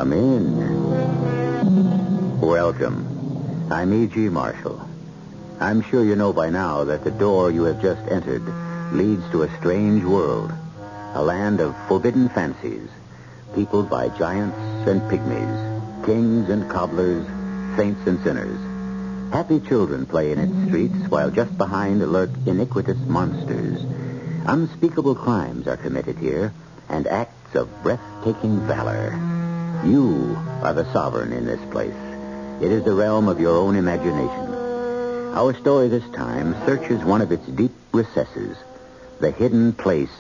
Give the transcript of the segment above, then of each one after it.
Come in. Welcome. I'm E.G. Marshall. I'm sure you know by now that the door you have just entered leads to a strange world, a land of forbidden fancies, peopled by giants and pygmies, kings and cobblers, saints and sinners. Happy children play in its streets, while just behind lurk iniquitous monsters. Unspeakable crimes are committed here, and acts of breathtaking valor. You are the sovereign in this place. It is the realm of your own imagination. Our story this time searches one of its deep recesses, the hidden place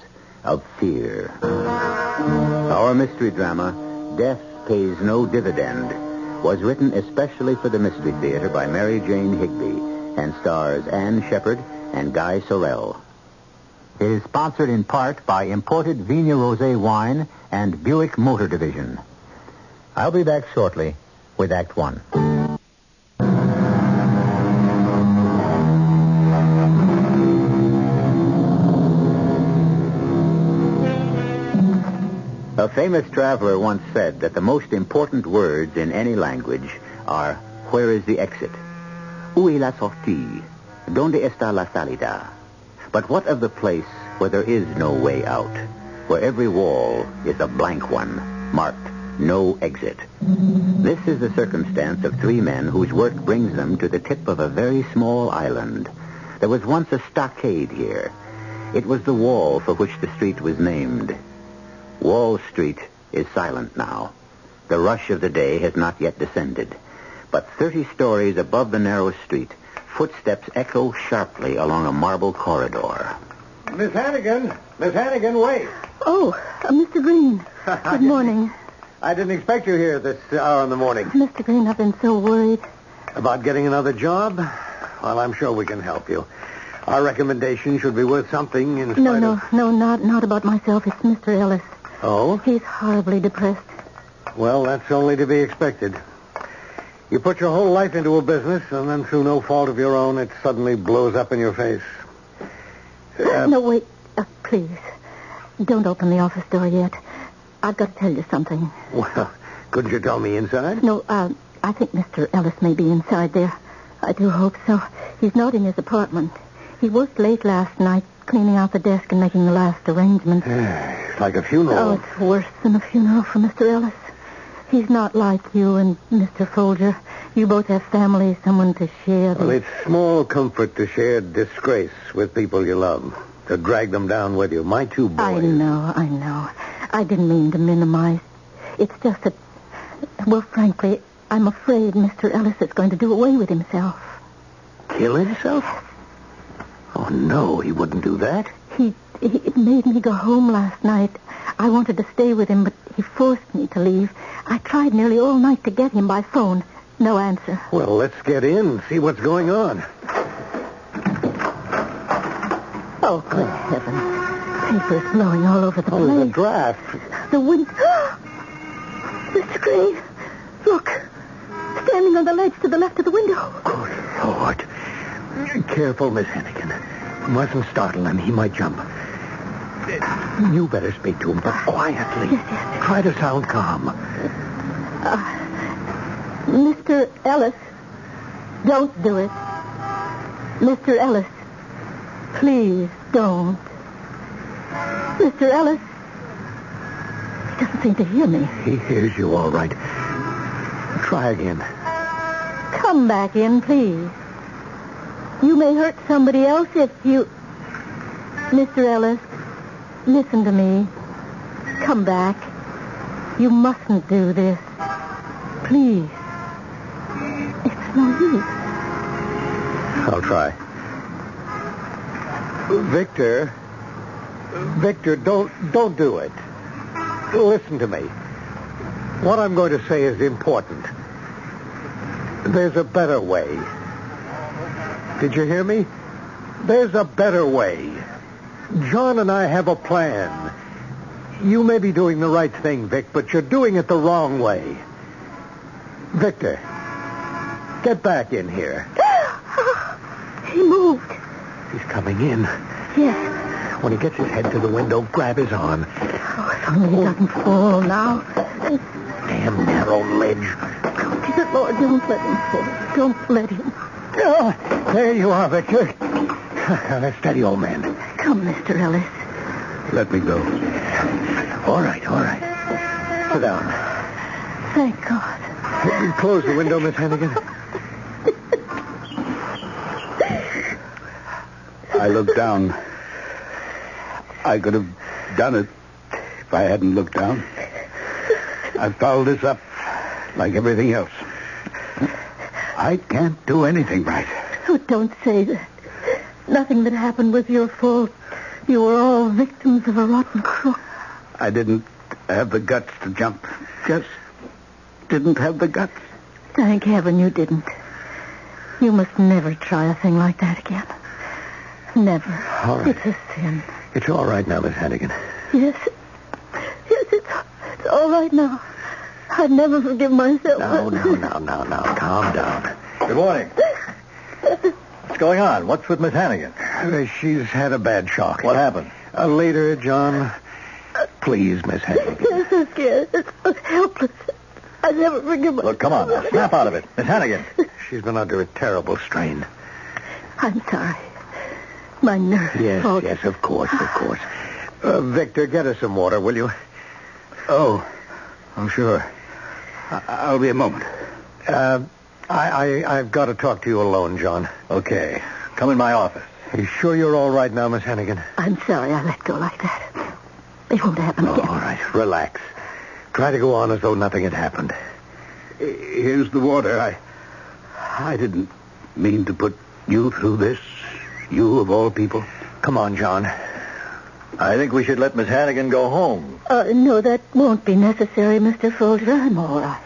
of fear. Our mystery drama, Death Pays No Dividend, was written especially for the Mystery Theater by Mary Jane Higby and stars Anne Shepard and Guy Sorel. It is sponsored in part by imported Vigna Rosé wine and Buick Motor Division. I'll be back shortly with Act One. A famous traveler once said that the most important words in any language are, where is the exit? Où est la sortie? Donde está la salida? But what of the place where there is no way out, where every wall is a blank one, marked no exit? This is the circumstance of three men whose work brings them to the tip of a very small island. There was once a stockade here. It was the wall for which the street was named. Wall Street is silent now. The rush of the day has not yet descended. But 30 stories above the narrow street, footsteps echo sharply along a marble corridor. Miss Hannigan, wait. Oh, Mr. Green. Good morning. I didn't expect you here this hour in the morning. Mr. Green, I've been so worried. About getting another job? Well, I'm sure we can help you. Our recommendation should be worth something in spite of... No, not about myself. It's Mr. Ellis. Oh? He's horribly depressed. Well, that's only to be expected. You put your whole life into a business, and then through no fault of your own, it suddenly blows up in your face. No, wait. Please. Don't open the office door yet. I've got to tell you something. Well, couldn't you tell me inside? No, I think Mr. Ellis may be inside there. I do hope so. He's not in his apartment. He worked late last night, cleaning out the desk and making the last arrangements. It's like a funeral. Oh, it's worse than a funeral for Mr. Ellis. He's not like you and Mr. Folger. You both have families, someone to share. Well, it's small comfort to share disgrace with people you love, to drag them down with you. My two boys. I know. I didn't mean to minimize. It's just that, well, frankly, I'm afraid Mr. Ellis is going to do away with himself. Kill himself? Oh, no, he wouldn't do that. He made me go home last night. I wanted to stay with him, but he forced me to leave. I tried nearly all night to get him by phone. No answer. Well, let's get in, see what's going on. Oh, good heavens. Papers blowing all over the place. Oh, the draft. The wind... Mr. Green, look. Standing on the ledge to the left of the window. Good Lord. Careful, Miss Hannigan. We mustn't startle him. He might jump. You better speak to him, but quietly. Yes. Try to sound calm. Mr. Ellis, don't do it. Mr. Ellis, please don't. Mr. Ellis, he doesn't seem to hear me. He hears you all right. Try again. Come back in, please. You may hurt somebody else if you... Mr. Ellis, listen to me. Come back. You mustn't do this. Please. It's no use. I'll try. Victor, don't do it. Listen to me. What I'm going to say is important. There's a better way. Did you hear me? There's a better way. John and I have a plan. You may be doing the right thing, Vic, but you're doing it the wrong way. Victor, get back in here. He moved. He's coming in. Yes. When he gets his head to the window, grab his arm. Oh, if only he doesn't fall now. Damn narrow ledge. Oh, dear Lord, don't let him fall. Don't let him. Oh, there you are, Victor. Steady, old man. Come, Mr. Ellis. Let me go. All right. Sit down. Thank God. Close the window, Miss Hannigan. I looked down. I could have done it if I hadn't looked down. I fouled this up like everything else. I can't do anything right. Oh, don't say that. Nothing that happened was your fault. You were all victims of a rotten crook. I didn't have the guts to jump. Just didn't have the guts. Thank heaven you didn't. You must never try a thing like that again. Never. All right. It's a sin. It's all right now, Miss Hannigan. Yes, it's all right now. I'd never forgive myself. Now. Calm down. Good morning. What's going on? What's with Miss Hannigan? She's had a bad shock. What happened? Later, John. Please, Miss Hannigan. I'm so scared. It's helpless. I never forgive myself. Look, come on now. Snap out of it. Miss Hannigan. She's been under a terrible strain. I'm sorry. My nerves. Yes, of course. Victor, get us some water, will you? Oh, sure. I'll be a moment. I've got to talk to you alone, John. Okay. Come in my office. Are you sure you're all right now, Miss Hannigan? I'm sorry I let go like that. It won't happen again. All right, relax. Try to go on as though nothing had happened. Here's the water. I didn't mean to put you through this. You, of all people. Come on, John. I think we should let Miss Hannigan go home. No, that won't be necessary, Mr. Folger. I'm all right.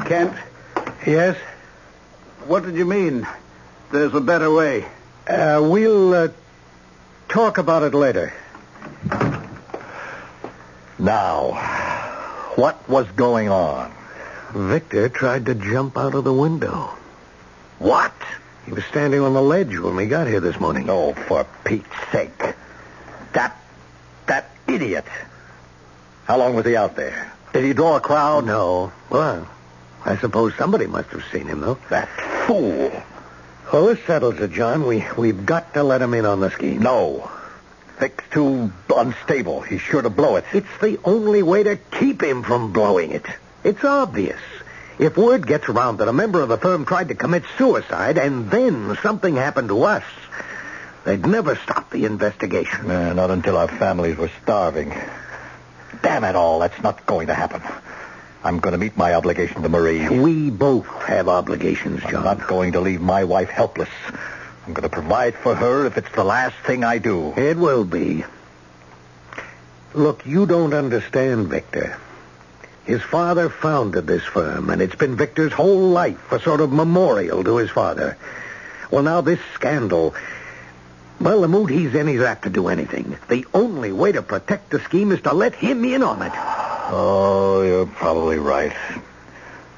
Kent? Yes? What did you mean? There's a better way. We'll talk about it later. Now, what was going on? Victor tried to jump out of the window. What? He was standing on the ledge when we got here this morning. Oh, for Pete's sake. That idiot. How long was he out there? Did he draw a crowd? No. Well, I suppose somebody must have seen him, though. That fool. Well, this settles it, John. We've got to let him in on the scheme. No. Vic's too unstable. He's sure to blow it. It's the only way to keep him from blowing it. It's obvious. If word gets around that a member of the firm tried to commit suicide and then something happened to us, they'd never stop the investigation. Not until our families were starving. Damn it all, that's not going to happen. I'm going to meet my obligation to Marie. We both have obligations, John. I'm not going to leave my wife helpless. I'm going to provide for her if it's the last thing I do. It will be. Look, you don't understand, Victor. His father founded this firm, and it's been Victor's whole life a sort of memorial to his father. Well, now this scandal... Well, the mood he's in, he's apt to do anything. The only way to protect the scheme is to let him in on it. Oh, you're probably right.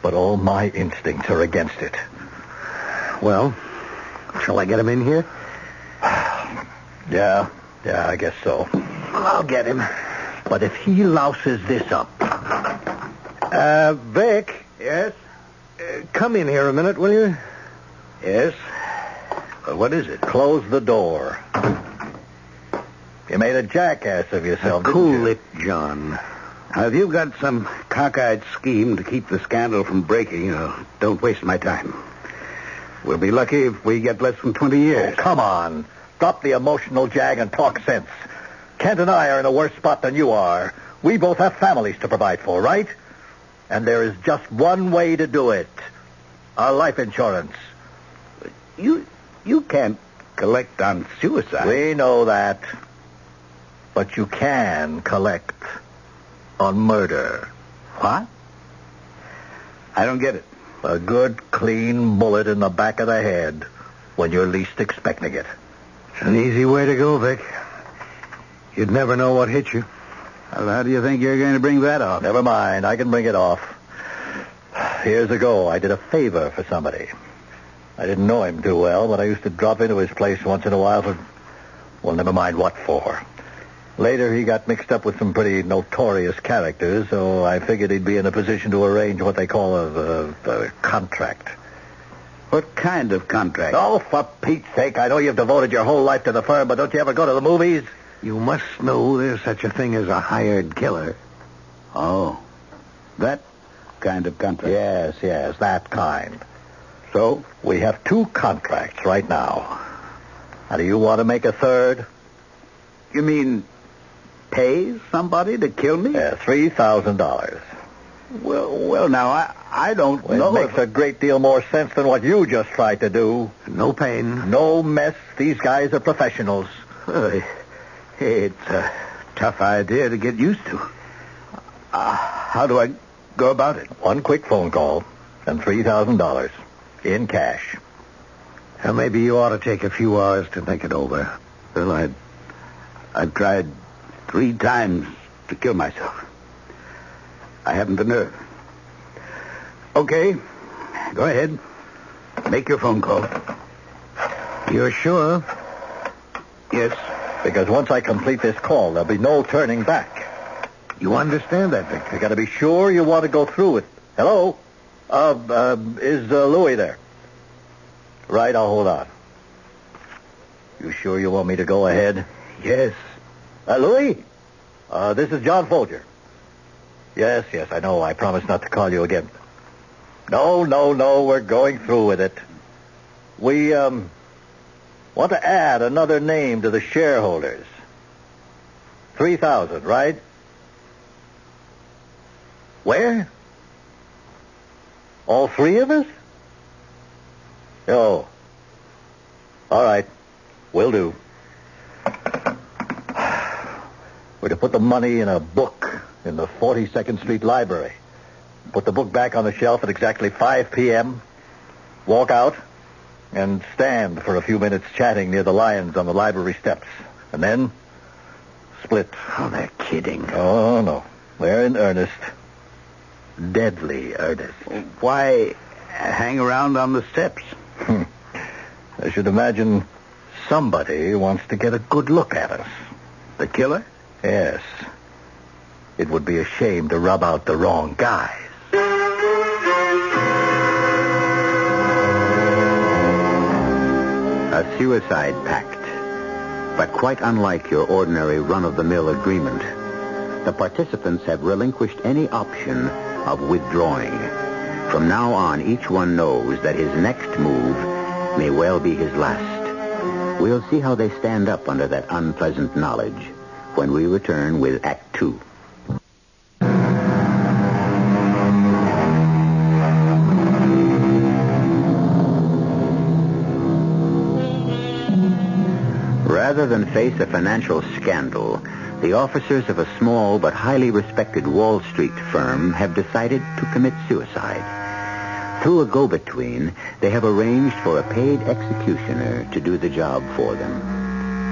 But all my instincts are against it. Well, shall I get him in here? Yeah, I guess so. I'll get him. But if he louses this up... Vic? Yes? Come in here a minute, will you? Yes? What is it? Close the door. You made a jackass of yourself, didn't you? Cool it, John. Now, if you've got some cockeyed scheme to keep the scandal from breaking, don't waste my time. We'll be lucky if we get less than 20 years. Oh, come on. Drop the emotional jag and talk sense. Kent and I are in a worse spot than you are. We both have families to provide for, right? And there is just one way to do it. Our life insurance. You can't collect on suicide. We know that. But you can collect on murder. What? I don't get it. A good, clean bullet in the back of the head when you're least expecting it. It's an easy way to go, Vic. You'd never know what hit you. Well, how do you think you're going to bring that off? Never mind. I can bring it off. Years ago, I did a favor for somebody. I didn't know him too well, but I used to drop into his place once in a while for... Well, never mind what for. Later, he got mixed up with some pretty notorious characters, so I figured he'd be in a position to arrange what they call a contract. What kind of contract? Oh, for Pete's sake, I know you've devoted your whole life to the firm, but don't you ever go to the movies? You must know there's such a thing as a hired killer. Oh, that kind of contract. Yes, that kind. So? We have 2 contracts right now. Now, do you want to make a third? You mean pay somebody to kill me? Yeah, $3,000. Well, now, I don't know. It makes a great deal more sense than what you just tried to do. No pain. No mess. These guys are professionals. It's a tough idea to get used to. How do I go about it? One quick phone call and $3,000 in cash. Well, maybe you ought to take a few hours to think it over. Well, I've tried 3 times to kill myself. I haven't the nerve. Okay, go ahead. Make your phone call. You're sure? Yes. Because once I complete this call, there'll be no turning back. You understand that, Victor? You got to be sure you want to go through it. Hello? Is Louis there? Right, I'll hold on. You sure you want me to go ahead? Yes. Louis? This is John Folger. Yes, I know. I promised not to call you again. No, we're going through with it. We, want to add another name to the shareholders. 3,000, right? Where? All 3 of us? Oh. All right. Will do. We're to put the money in a book in the 42nd Street Library. Put the book back on the shelf at exactly 5 p.m., walk out, and stand for a few minutes chatting near the lions on the library steps. And then split. Oh, they're kidding. Oh, no. They're in earnest. Deadly earnest. Why hang around on the steps? I should imagine somebody wants to get a good look at us. The killer? Yes. It would be a shame to rub out the wrong guys. A suicide pact. But quite unlike your ordinary run-of-the-mill agreement, the participants have relinquished any option of withdrawing. From now on, each one knows that his next move may well be his last. We'll see how they stand up under that unpleasant knowledge when we return with Act 2. Rather than face a financial scandal, the officers of a small but highly respected Wall Street firm have decided to commit suicide. Through a go-between, they have arranged for a paid executioner to do the job for them.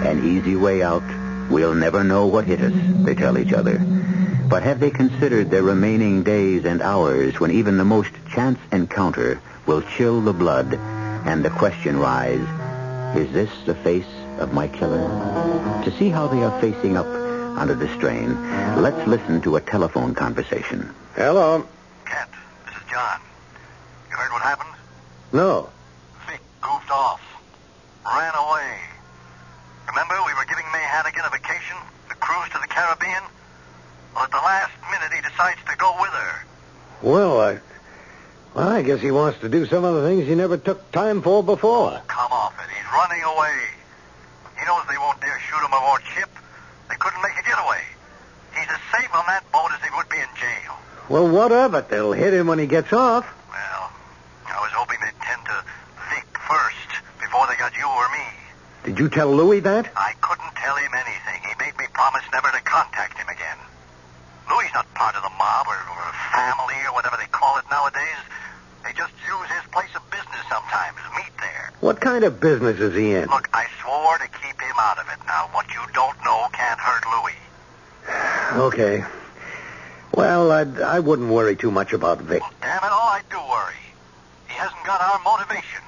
An easy way out. We'll never know what hit us, they tell each other. But have they considered their remaining days and hours when even the most chance encounter will chill the blood and the question rise, is this the face of my killer? To see how they are facing up under the strain, let's listen to a telephone conversation. Hello. Kent, this is John. You heard what happened? No. Vic goofed off. Ran away. Remember we were giving May Hannigan a vacation? The cruise to the Caribbean? Well, at the last minute, he decides to go with her. Well, I guess he wants to do some of the things he never took time for before. Come off it. He's running away. He knows they won't dare shoot him aboard ship. They couldn't make a getaway. He's as safe on that boat as he would be in jail. Well, what of it? They'll hit him when he gets off. Well, I was hoping they'd tend to Vic first before they got you or me. Did you tell Louis that? I couldn't tell him anything. He made me promise never to contact him again. Louis's not part of the mob or family or whatever they call it nowadays. They just use his place of business sometimes, meet there. What kind of business is he in? Look, I swore to keep him out of it. Now, what you don't know can't hurt Louis. Okay. Well, I wouldn't worry too much about Vic. Well, damn it all, I do worry. He hasn't got our motivation.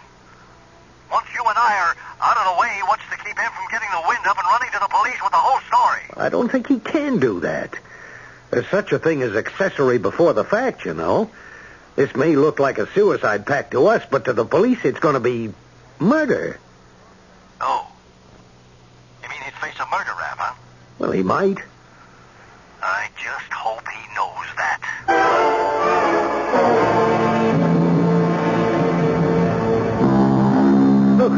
Once you and I are out of the way, what's to keep him from getting the wind up and running to the police with the whole story. I don't think he can do that. There's such a thing as accessory before the fact, you know. This may look like a suicide pact to us, but to the police it's going to be murder. Oh. You mean he'd face a murder rap, huh? Well, he might. I just hope he knows that. Look.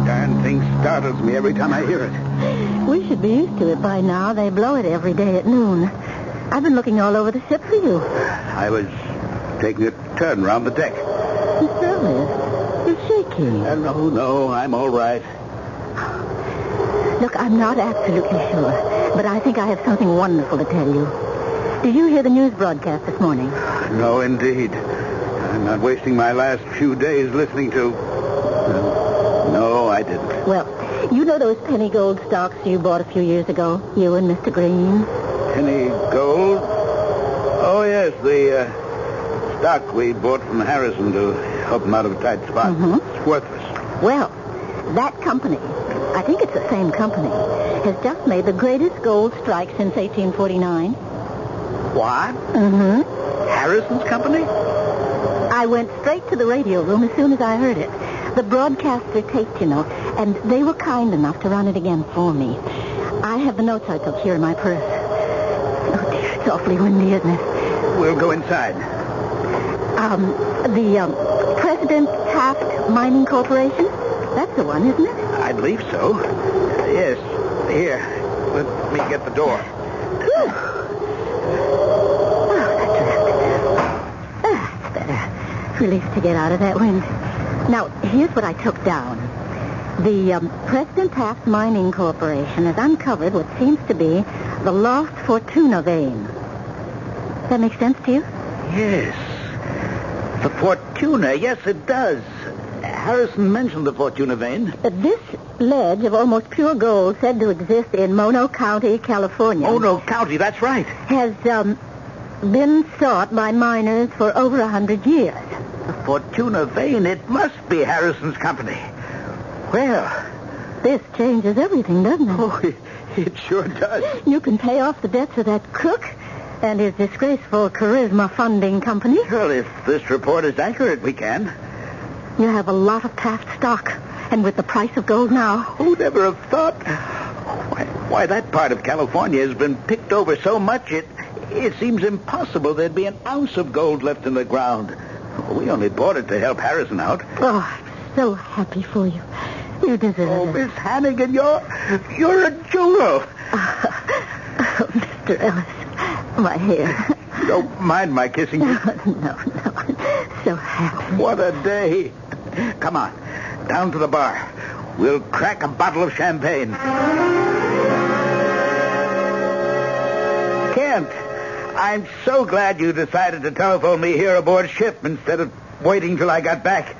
Darn thing startles me every time I hear it. We should be used to it by now. They blow it every day at noon. I've been looking all over the ship for you. I was taking a turn around the deck. Mr. Ellis, you're shaking. No, I'm all right. Look, I'm not absolutely sure, but I think I have something wonderful to tell you. Did you hear the news broadcast this morning? No, indeed. I'm not wasting my last few days listening to... No, I didn't. Well, you know those penny gold stocks you bought a few years ago, you and Mr. Green? Penny gold? Oh, yes, the stock we bought from Harrison to help him out of a tight spot. Mm-hmm. It's worthless. Well, that company, I think it's the same company, has just made the greatest gold strike since 1849. What? Mm-hmm. Harrison's company? I went straight to the radio room as soon as I heard it. The broadcaster taped, you know, and they were kind enough to run it again for me. I have the notes I took here in my purse. Oh, dear, it's awfully windy, isn't it? We'll go inside. The President Taft Mining Corporation? That's the one, isn't it? I believe so. Yes. Here, let me get the door. That's better. Relief to get out of that wind. Now, here's what I took down. The President Taft Mining Corporation has uncovered what seems to be the lost Fortuna vein. That make sense to you? Yes. The Fortuna, yes, it does. Harrison mentioned the Fortuna vein. This ledge of almost pure gold said to exist in Mono County, California. Mono County, that's right. Has been sought by miners for over 100 years. The Fortuna vein, it must be Harrison's company. Well, This changes everything, doesn't it? oh, it sure does. You can pay off the debts of that crook and his disgraceful charisma funding company. Well, if this report is accurate, we can. You have a lot of Taft stock, and with the price of gold now... Who'd ever have thought? Why, that part of California has been picked over so much, it seems impossible there'd be an ounce of gold left in the ground. We only bought it to help Harrison out. Oh, I'm so happy for you. You deserve Oh, it. Miss Hannigan, you're a jewel. Mr. Ellis, my hair. Don't mind my kissing you. No. I'm so happy. What a day. Come on, down to the bar. We'll crack a bottle of champagne. Kent, I'm so glad you decided to telephone me here aboard ship instead of waiting till I got back.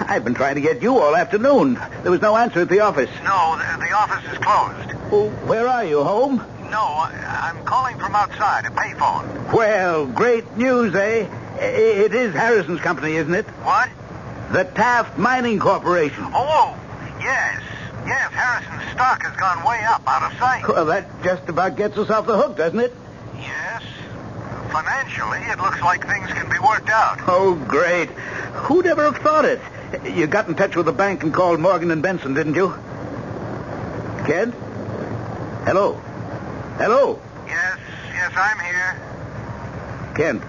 I've been trying to get you all afternoon. There was no answer at the office. No, the office is closed. Well, where are you, home? No, I'm calling from outside, a payphone. Well, great news, eh? It is Harrison's company, isn't it? What? The Taft Mining Corporation. Oh, yes. Yes, Harrison's stock has gone way up, out of sight. Well, that just about gets us off the hook, doesn't it? Yes. Financially, it looks like things can be worked out. Oh, great. Who'd ever have thought it? You got in touch with the bank and called Morgan and Benson, didn't you? Kent? Hello? Hello? Yes, I'm here. Kent.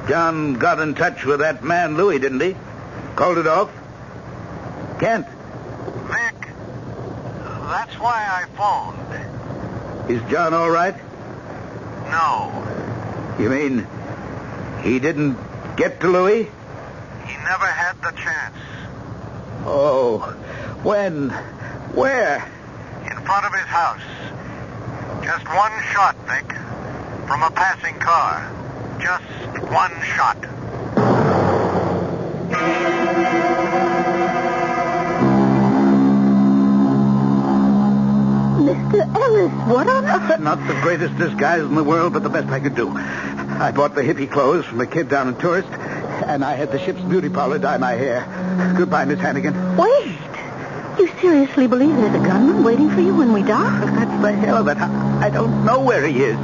John got in touch with that man, Louis, didn't he? Called it off? Kent? Vic, that's why I phoned. Is John all right? No, You mean he didn't get to Louis? he never had the chance. Oh, when? Where? In front of his house. Just one shot, Vic. From a passing car. Just one shot. Mr. Ellis, what on earth? Not the greatest disguise in the world, but the best I could do. I bought the hippie clothes from a kid down in Tourist, and I had the ship's beauty parlor dye my hair. Goodbye, Miss Hannigan. Wait. You seriously believe there's a gunman waiting for you when we dock? That's the hell of it. I don't know where he is.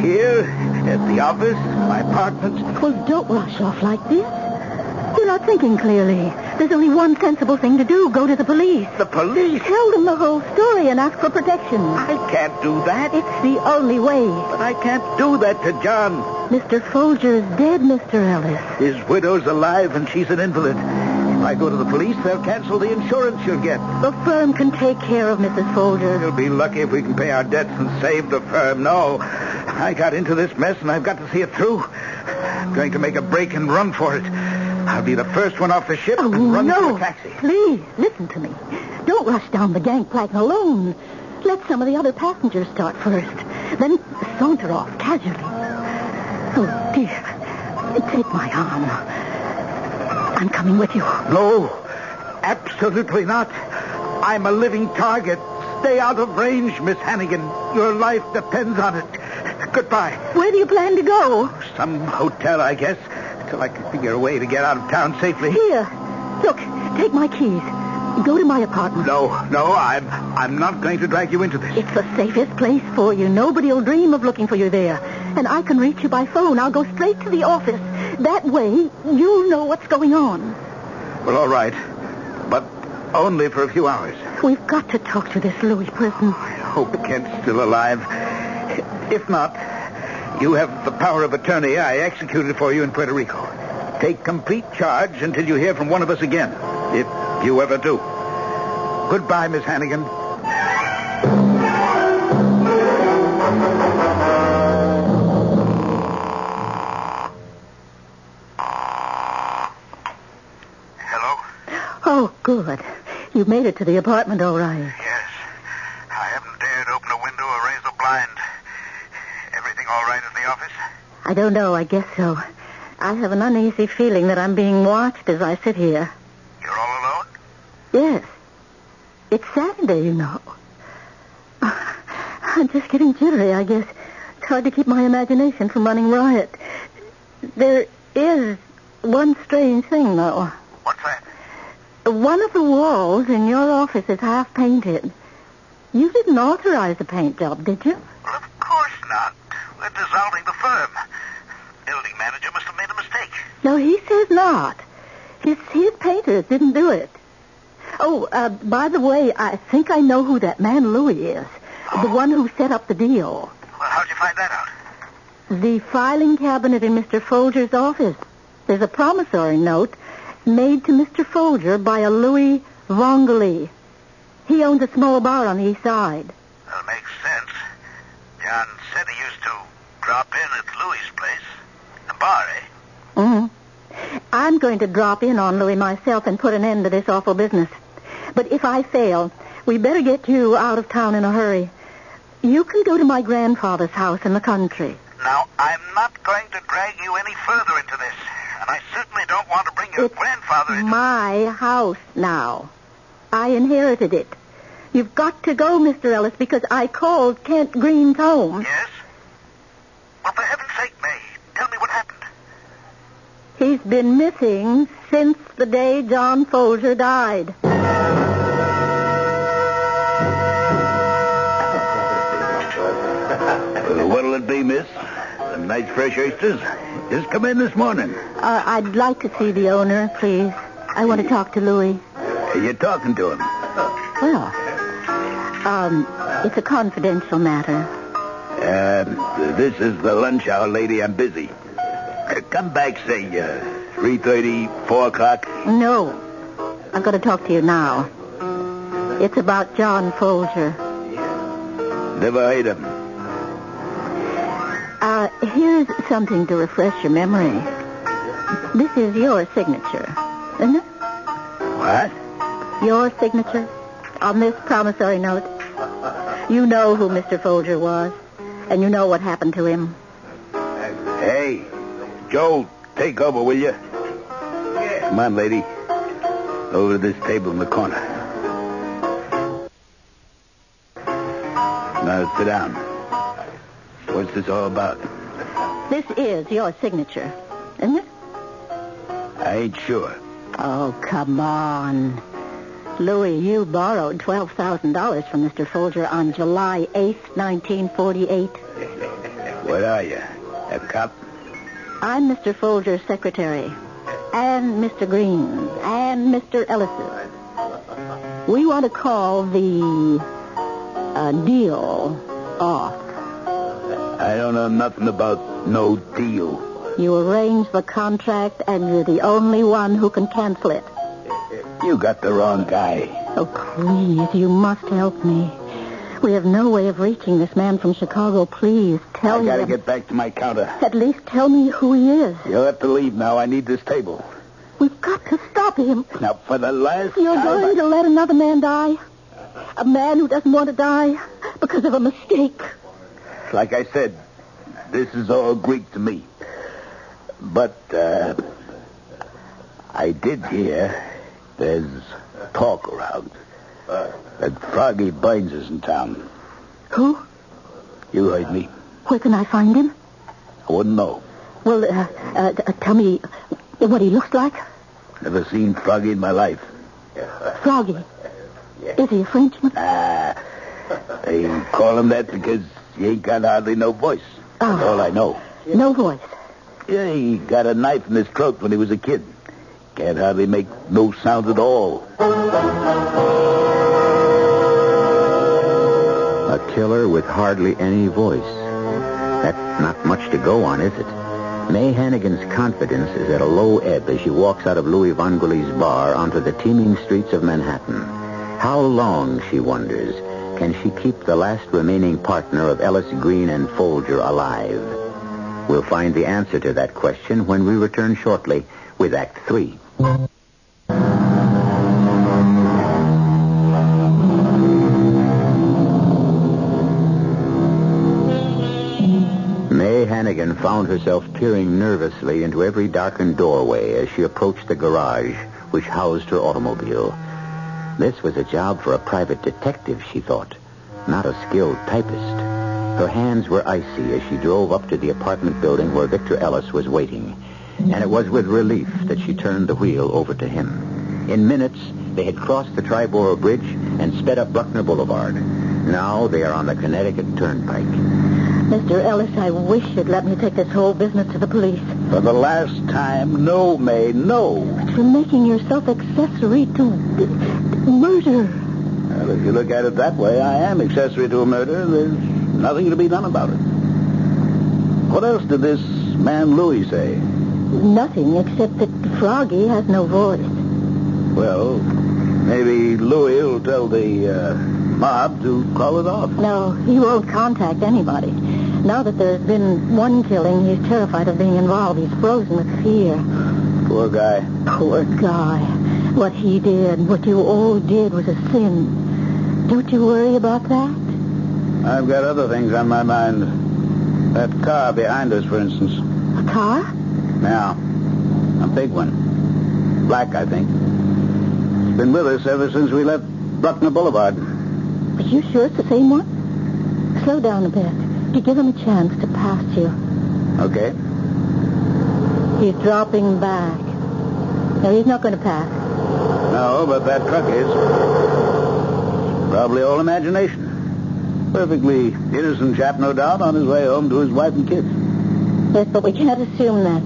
Here, at the office, my apartments. Well, don't rush off like this. You're not thinking clearly. There's only one sensible thing to do. Go to the police. The police? Tell them the whole story and ask for protection. I can't do that. It's the only way. But I can't do that to John. Mr. Folger is dead, Mr. Ellis. His widow's alive and she's an invalid. If I go to the police, they'll cancel the insurance she'll get. The firm can take care of Mrs. Folger. We'll be lucky if we can pay our debts and save the firm. No, I got into this mess and I've got to see it through. I'm going to make a break and run for it. I'll be the first one off the ship and run to a taxi. Please, listen to me. Don't rush down the gangplank alone. Let some of the other passengers start first. Then saunter off casually. Oh, dear. Take my arm. I'm coming with you. No, absolutely not. I'm a living target. Stay out of range, Miss Hannigan. Your life depends on it. Goodbye. Where do you plan to go? Some hotel, I guess, till I can figure a way to get out of town safely. Here. Look, take my keys. Go to my apartment. No, I'm not going to drag you into this. It's the safest place for you. Nobody will dream of looking for you there. And I can reach you by phone. I'll go straight to the office. That way, you'll know what's going on. Well, all right. But only for a few hours. We've got to talk to this Louis person. I hope Kent's still alive. If not, you have the power of attorney I executed for you in Puerto Rico. Take complete charge until you hear from one of us again. If you ever do. Goodbye, Miss Hannigan. Hello? Oh, good. You made it to the apartment all right. Yes. I haven't dared open a window or raise a blind. Everything all right at the office? I don't know. I guess so. I have an uneasy feeling that I'm being watched as I sit here. You're all alone? Yes. It's Saturday, you know. I'm just getting jittery, I guess. It's hard to keep my imagination from running riot. There is one strange thing, though. What's that? One of the walls in your office is half painted. You didn't authorize the paint job, did you? Well, of course not. We're dissolving the firm. Building manager must have made a mistake. No, he says not. His painters didn't do it. Oh, by the way, I think I know who that man Louis is. The one who set up the deal. Well, how'd you find that out? The filing cabinet in Mr. Folger's office. There's a promissory note made to Mr. Folger by a Louis Vongoli. He owns a small bar on the east side. That makes sense. John said he used to drop in at Louis' place. The bar, eh? Mm-hmm. I'm going to drop in on Louis myself and put an end to this awful business. But if I fail, we better get you out of town in a hurry. You can go to my grandfather's house in the country. Now, I'm not going to drag you any further into this. And I certainly don't want to bring your grandfather into... my house now. I inherited it. You've got to go, Mr. Ellis, because I called Kent Green's home. Yes? Well, for heaven's sake, May, tell me what happened. He's been missing since the day John Folger died. What'll it be, miss? Some nice fresh oysters? Just come in this morning. I'd like to see the owner, please. I want to talk to Louis. You're talking to him. Well, it's a confidential matter. This is the lunch hour, lady. I'm busy. Come back, say, 3:30, 4 o'clock. No. I've got to talk to you now. It's about John Folger. Never heard of him. Here's something to refresh your memory. This is your signature, isn't it? What? Your signature on this promissory note. You know who Mr. Folger was, and you know what happened to him. Hey, Joe, take over, will you? Come on, lady. Over to this table in the corner. Now, sit down. What's this all about? This is your signature, isn't it? I ain't sure. Oh, come on. Louis, you borrowed $12,000 from Mr. Folger on July 8th, 1948. What are you, a cop? I'm Mr. Folger's secretary, and Mr. Green's, and Mr. Ellis's. We want to call the deal off. I don't know nothing about no deal. You arranged the contract, and you're the only one who can cancel it. You got the wrong guy. Oh, please, you must help me. We have no way of reaching this man from Chicago. Please, tell me. I gotta get back to my counter. At least tell me who he is. You'll have to leave now. I need this table. We've got to stop him. Now, for the last You're time... going to let another man die? A man who doesn't want to die because of a mistake. Like I said, this is all Greek to me. But, I did hear there's talk around that Froggy Bynes is in town. Who? You heard me. Where can I find him? I wouldn't know. Well, tell me what he looks like. Never seen Froggy in my life. Froggy. Is he a Frenchman? They call him that because he ain't got hardly no voice. That's all I know. No voice. Yeah, he got a knife in his throat when he was a kid. Can't hardly make no sound at all. A killer with hardly any voice. That's not much to go on, is it? May Hannigan's confidence is at a low ebb as she walks out of Louis Vangouli's bar onto the teeming streets of Manhattan. How long, she wonders, can she keep the last remaining partner of Ellis, Green, and Folger alive? We'll find the answer to that question when we return shortly with Act 3. May Hannigan found herself peering nervously into every darkened doorway as she approached the garage which housed her automobile. This was a job for a private detective, she thought, not a skilled typist. Her hands were icy as she drove up to the apartment building where Victor Ellis was waiting. And it was with relief that she turned the wheel over to him. In minutes, they had crossed the Triborough Bridge and sped up Bruckner Boulevard. Now they are on the Connecticut Turnpike. Mr. Ellis, I wish you'd let me take this whole business to the police. For the last time, no, May, no. But you're making yourself accessory to murder. Well, if you look at it that way, I am accessory to a murder. There's nothing to be done about it. What else did this man Louis say? Nothing, except that Froggy has no voice. Well, maybe Louis will tell the mob to call it off. No, he won't contact anybody. Now that there's been one killing, he's terrified of being involved. He's frozen with fear. Poor guy. Poor guy. What he did, what you all did, was a sin. Don't you worry about that? I've got other things on my mind. That car behind us, for instance. A car? Yeah. A big one. Black, I think. It's been with us ever since we left Bruckner Boulevard. Are you sure it's the same one? Slow down a bit. To give him a chance to pass you. Okay. He's dropping back. No, he's not going to pass. No, but that truck is. Probably all imagination. Perfectly innocent chap, no doubt, on his way home to his wife and kids. Yes, but we can't assume that.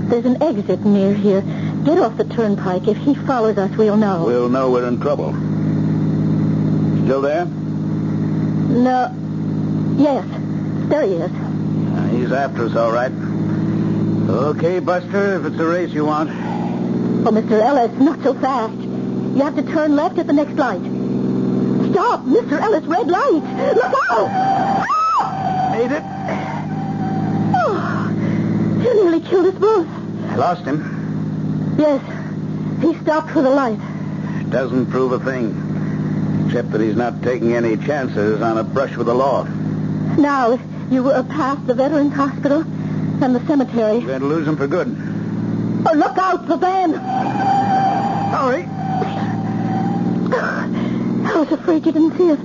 There's an exit near here. Get off the turnpike. If he follows us, we'll know. We'll know we're in trouble. Still there? No. Yes. There he is. He's after us, all right. Okay, Buster, if it's a race you want. Oh, Mr. Ellis, not so fast. You have to turn left at the next light. Stop! Mr. Ellis, red light! Look out! Made it. Oh, you nearly killed us both. Lost him. Yes. He stopped for the light. Doesn't prove a thing. Except that he's not taking any chances on a brush with the law. Now, you passed the Veterans Hospital and the cemetery. You're going to lose him for good. Oh, look out, the van! Sorry. I was afraid you didn't see us.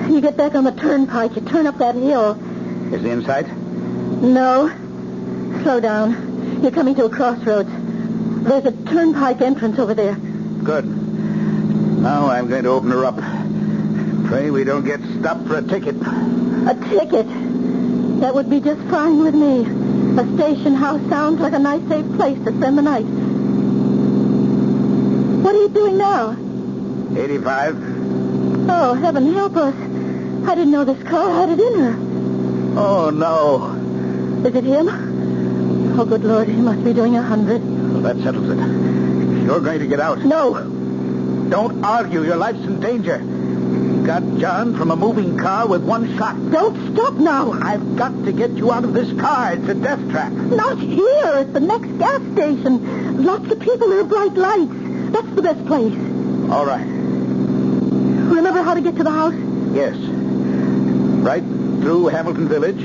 You get back on the turnpike, you turn up that hill. Is he in sight? No. Slow down. You're coming to a crossroads. There's a turnpike entrance over there. Good. Now I'm going to open her up. Pray we don't get stopped for a ticket. A ticket? That would be just fine with me. A station house sounds like a nice, safe place to spend the night. What are you doing now? 85. Oh, heaven help us. I didn't know this car had it in her. Oh, no. Is it him? Oh, good Lord, he must be doing 100. Well, that settles it. You're going to get out. No. Don't argue. Your life's in danger. Got John from a moving car with one shot. Don't stop now. I've got to get you out of this car. It's a death trap. Not here. It's the next gas station. Lots of people. There are bright lights. That's the best place. All right. Remember how to get to the house? Yes. Right through Hamilton Village,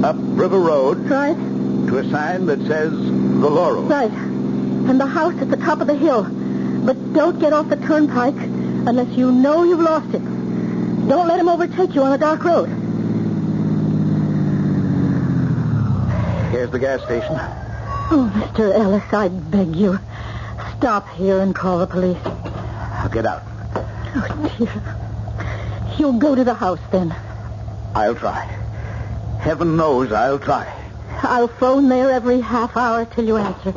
up River Road, Right. to a sign that says The Laurel. Right. And the house at the top of the hill. But don't get off the turnpike unless you know you've lost it. Don't let him overtake you on a dark road. Here's the gas station. Oh, Mr. Ellis, I beg you. Stop here and call the police. I'll get out. Oh, dear. You'll go to the house, then. I'll try. Heaven knows I'll try. I'll phone there every half hour till you answer.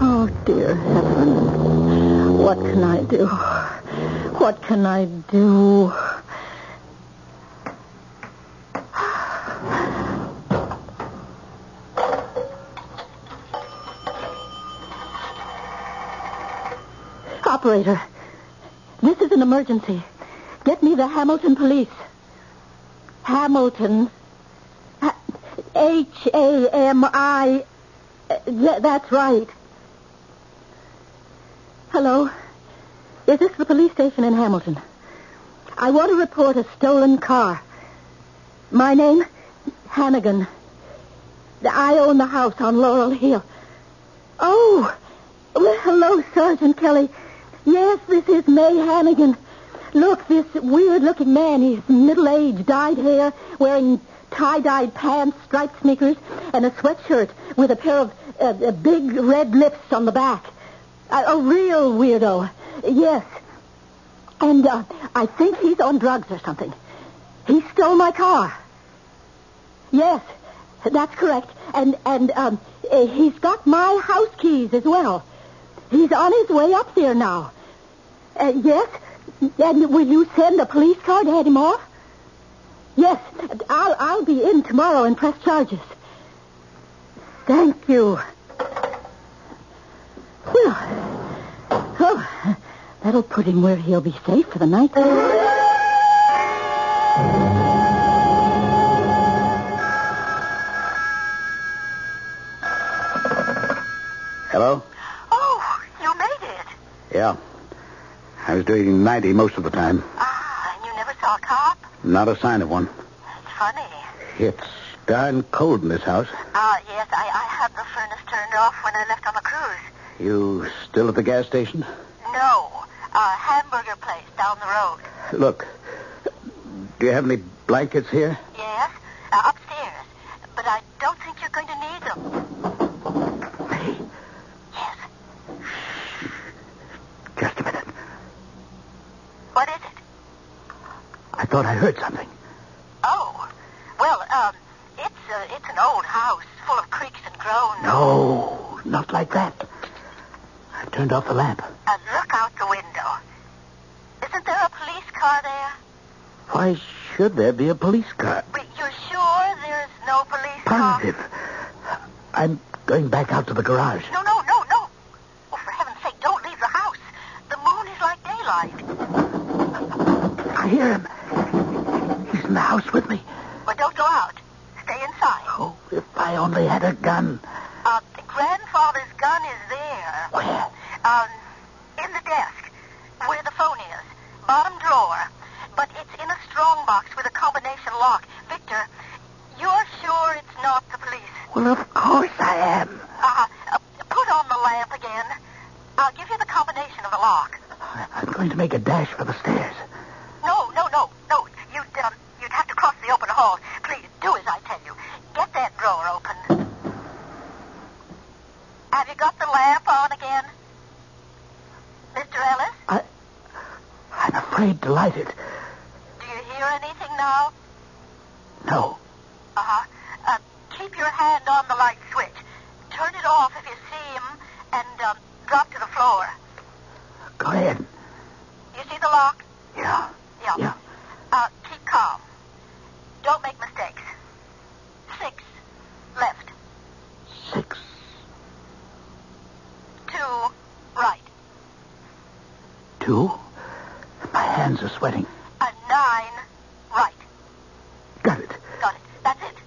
Oh, dear heaven. What can I do? What can I do? Operator, this is an emergency. Get me the Hamilton police. Hamilton. H-A-M-I. That's right. Hello? Is this the police station in Hamilton? I want to report a stolen car. My name? Hannigan. I own the house on Laurel Hill. Oh, well, hello, Sergeant Kelly. Yes, this is May Hannigan. Look, this weird-looking man, he's middle-aged, dyed hair, wearing tie-dyed pants, striped sneakers, and a sweatshirt with a pair of big red lips on the back. A real weirdo. Yes. And I think he's on drugs or something. He stole my car. Yes, that's correct. And he's got my house keys as well. He's on his way up there now. Yes? And will you send a police car to head him off? Yes, I'll be in tomorrow and press charges. Thank you. Well, that'll put him where he'll be safe for the night. Hello? Oh, you made it. Yeah. I was doing 90 most of the time. Ah, and you never saw a cop? Not a sign of one. That's funny. It's darn cold in this house. Yes, I had the furnace turned off when I left on the cruise. You still at the gas station? No, a hamburger place down the road. Look, do you have any blankets here? Yes, upstairs. But I don't think you're going to need them. Hey. Yes. Just a minute. What is it? I thought I heard something. Oh, well, it's an old house full of creaks and groans. No, not like that. I turned off the lamp. Look out the window. Isn't there a police car there? Why should there be a police car? But you're sure there's no police Positive. I'm going back out to the garage. car? No. Oh, for heaven's sake, don't leave the house. The moon is like daylight. I hear him. He's in the house with me. Well, don't go out. Stay inside. Oh, if I only had a gun. Grandfather's gun is there. Where? In the desk, where the phone is. Bottom drawer. But it's in a strong box with a combination lock. Victor, you're sure it's not the police? Well, of course I am. Put on the lamp again. I'll give you the combination of the lock. I'm going to make a dash for the stairs. No. You'd have to cross the open hall. Please, do as I tell you. Get that drawer open. Have you got the lamp on again? afraid to light it. Do you hear anything now? No. Keep your hand on the light switch. Turn it off if you see him, and drop to the floor. Go ahead. You see the lock? Yeah. Yeah. Keep calm. Don't make mistakes. 6. Left. 6. 2. Right. 2. My hands are sweating. 9. Right. Got it. Got it. That's it.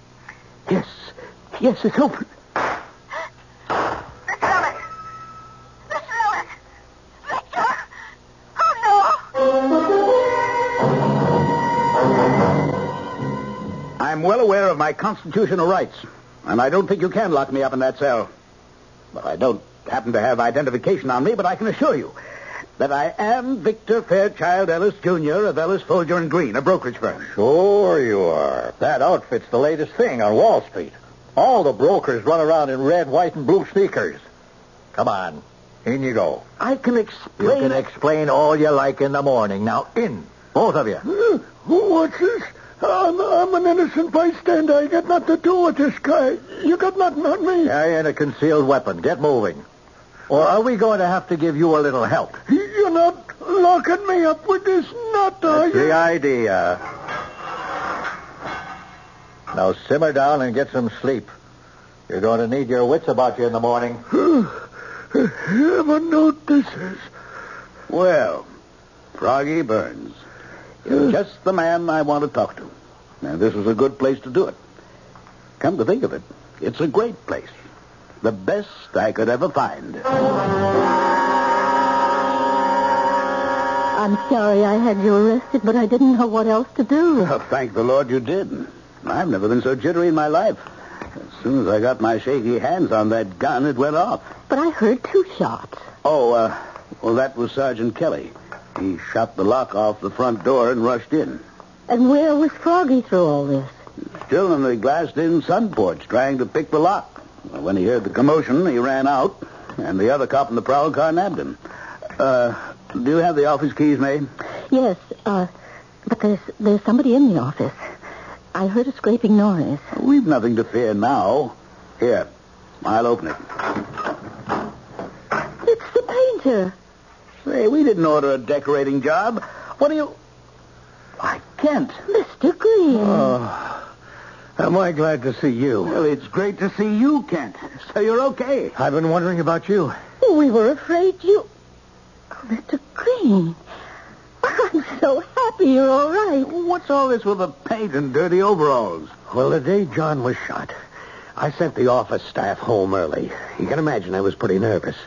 Yes. Yes, it's open. Mr. Ellis! Mr. Ellis! Victor! Oh, no! I'm well aware of my constitutional rights, and I don't think you can lock me up in that cell. But I don't happen to have identification on me, but I can assure you that I am Victor Fairchild Ellis, Jr. of Ellis, Folger, and Green, a brokerage firm. Sure you are. That outfit's the latest thing on Wall Street. All the brokers run around in red, white, and blue sneakers. Come on. In you go. I can explain... You can explain all you like in the morning. Now, in. Both of you. What's this? I'm an innocent bystander. I got nothing to do with this guy. You got nothing on me. I ain't a concealed weapon. Get moving. Or are we going to have to give you a little help? You're not locking me up with this nut, are That's you? the idea. Now simmer down and get some sleep. You're going to need your wits about you in the morning. Heaven notices. Well, Froggy Burns, you're just the man I want to talk to. Now, this is a good place to do it. Come to think of it, it's a great place. The best I could ever find. I'm sorry I had you arrested, but I didn't know what else to do. Well, thank the Lord you did. I've never been so jittery in my life. As soon as I got my shaky hands on that gun, it went off. But I heard 2 shots. Well, that was Sergeant Kelly. He shot the lock off the front door and rushed in. And where was Froggy through all this? Still in the glassed-in sun porch, trying to pick the lock. When he heard the commotion, he ran out, and the other cop in the prowl car nabbed him. Do you have the office keys, May? Yes, but there's somebody in the office. I heard a scraping noise. We've nothing to fear now. Here, I'll open it. It's the painter. Say, we didn't order a decorating job. What do you... I can't. Mr. Green. Am I glad to see you? Well, it's great to see you, Kent. So you're okay. I've been wondering about you. We were afraid you... Oh, Mr. Green. I'm so happy you're all right. What's all this with the paint and dirty overalls? Well, the day John was shot, I sent the office staff home early. You can imagine I was pretty nervous.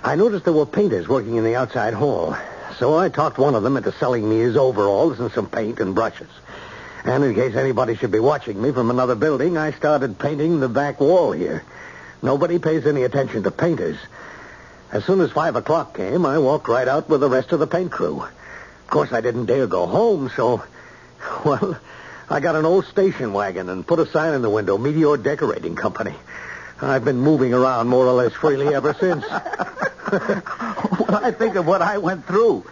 I noticed there were painters working in the outside hall. So I talked one of them into selling me his overalls and some paint and brushes. And in case anybody should be watching me from another building, I started painting the back wall here. Nobody pays any attention to painters. As soon as 5 o'clock came, I walked right out with the rest of the paint crew. Of course, I didn't dare go home, so... Well, I got an old station wagon and put a sign in the window, Meteor Decorating Company. I've been moving around more or less freely ever since. Well, I think of what I went through.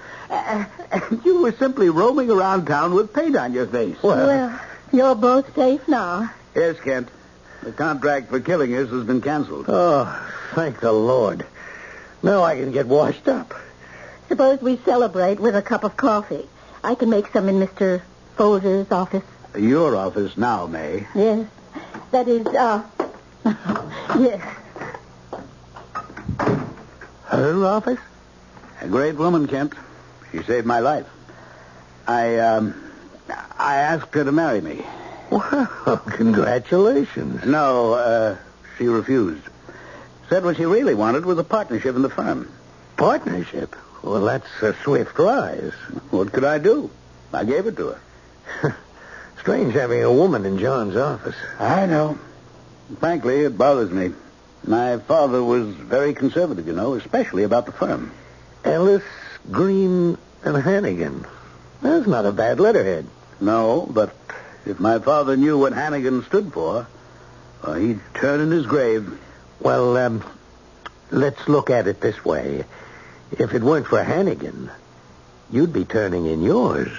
You were simply roaming around town with paint on your face. Well, you're both safe now. Yes, Kent. The contract for killing us has been canceled. Oh, thank the Lord. Now I can get washed up. Suppose we celebrate with a cup of coffee. I can make some in Mr. Folger's office. Your office now, May. Yes. That is, yes. Her office? A great woman, Kent. She saved my life. I asked her to marry me. Well, congratulations. No, she refused. Said what she really wanted was a partnership in the firm. Partnership? Well, that's a swift rise. What could I do? I gave it to her. Strange having a woman in John's office. I know. Frankly, it bothers me. My father was very conservative, you know, especially about the firm. Ellis, Green, and Hannigan. That's not a bad letterhead. No, but if my father knew what Hannigan stood for, he'd turn in his grave. Well, let's look at it this way. If it weren't for Hannigan, you'd be turning in yours.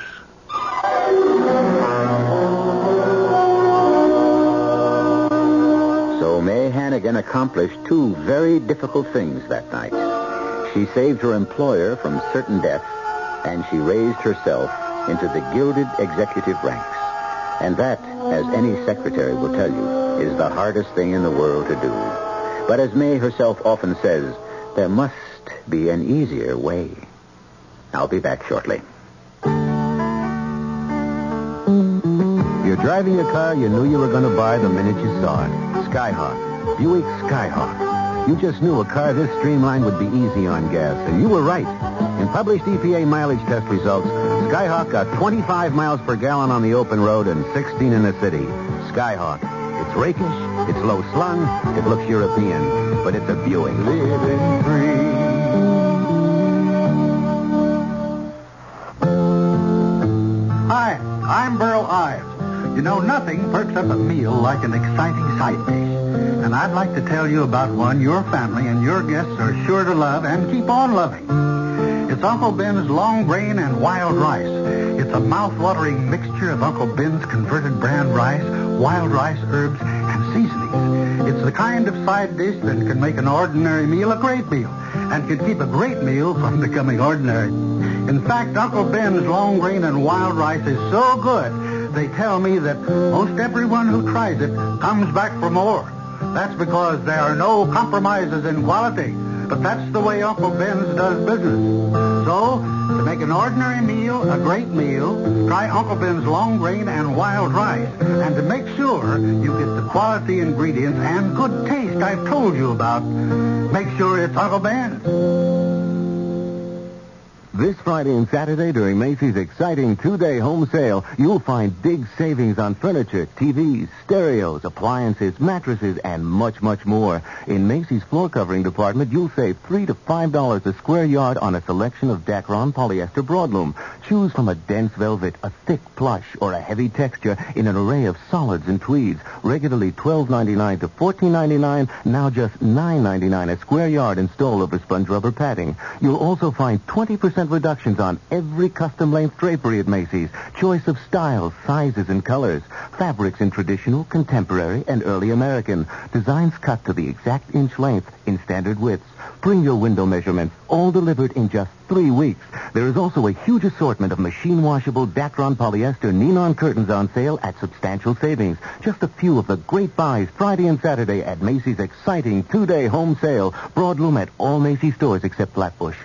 So May Hannigan accomplished two very difficult things that night. She saved her employer from certain death, and she raised herself into the gilded executive ranks. And that, as any secretary will tell you, is the hardest thing in the world to do. But as May herself often says, there must be an easier way. I'll be back shortly. You're driving a car you knew you were going to buy the minute you saw it. Skyhawk. Buick Skyhawk. You just knew a car this streamlined would be easy on gas, and you were right. In published EPA mileage test results, Skyhawk got 25 miles per gallon on the open road and 16 in the city. Skyhawk. It's rakish, it's low slung, it looks European, but it's a Buick. Living free. Hi, I'm Burl Ives. You know, nothing perks up a meal like an exciting side dish. And I'd like to tell you about one your family and your guests are sure to love and keep on loving. It's Uncle Ben's long grain and wild rice. It's a mouth-watering mixture of Uncle Ben's converted brand rice, wild rice, herbs, and seasonings. It's the kind of side dish that can make an ordinary meal a great meal and can keep a great meal from becoming ordinary. In fact, Uncle Ben's long grain and wild rice is so good, they tell me that most everyone who tries it comes back for more. That's because there are no compromises in quality. But that's the way Uncle Ben's does business. So, to make an ordinary meal a great meal, try Uncle Ben's long grain and wild rice. And to make sure you get the quality ingredients and good taste I've told you about, make sure it's Uncle Ben's. This Friday and Saturday during Macy's exciting two-day home sale, you'll find big savings on furniture, TVs, stereos, appliances, mattresses, and much, much more. In Macy's floor covering department, you'll save $3 to $5 a square yard on a selection of Dacron polyester broadloom. Choose from a dense velvet, a thick plush, or a heavy texture in an array of solids and tweeds. Regularly $12.99 to $14.99, now just $9.99 a square yard installed over sponge rubber padding. You'll also find 20% reductions on every custom length drapery at Macy's. Choice of styles, sizes, and colors. Fabrics in traditional, contemporary, and early American. Designs cut to the exact inch length in standard widths. Bring your window measurements, all delivered in just 3 weeks. There is also a huge assortment of machine-washable Dacron polyester Neon curtains on sale at substantial savings. Just a few of the great buys Friday and Saturday at Macy's exciting two-day home sale. Broadloom at all Macy's stores except Flatbush.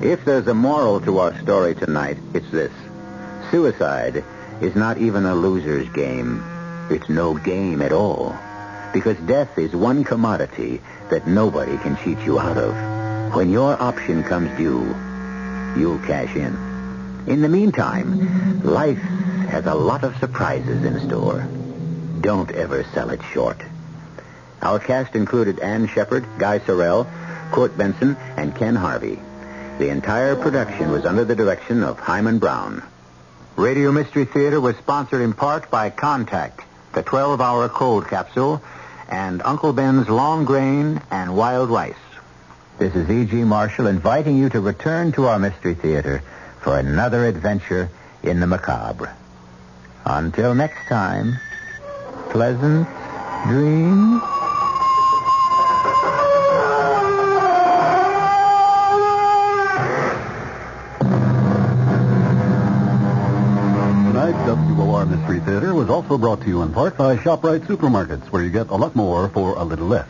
If there's a moral to our story tonight, it's this. Suicide is not even a loser's game. It's no game at all. Because death is one commodity that nobody can cheat you out of. When your option comes due, you'll cash in. In the meantime, life has a lot of surprises in store. Don't ever sell it short. Our cast included Ann Shepard, Guy Sorel, Court Benson, and Ken Harvey. The entire production was under the direction of Himan Brown. Radio Mystery Theater was sponsored in part by Contact, the 12-hour cold capsule, and Uncle Ben's long grain and wild rice. This is E.G. Marshall inviting you to return to our Mystery Theater for another adventure in the macabre. Until next time, pleasant dreams. WOR Mystery Theater was also brought to you in part by ShopRite Supermarkets, where you get a lot more for a little less.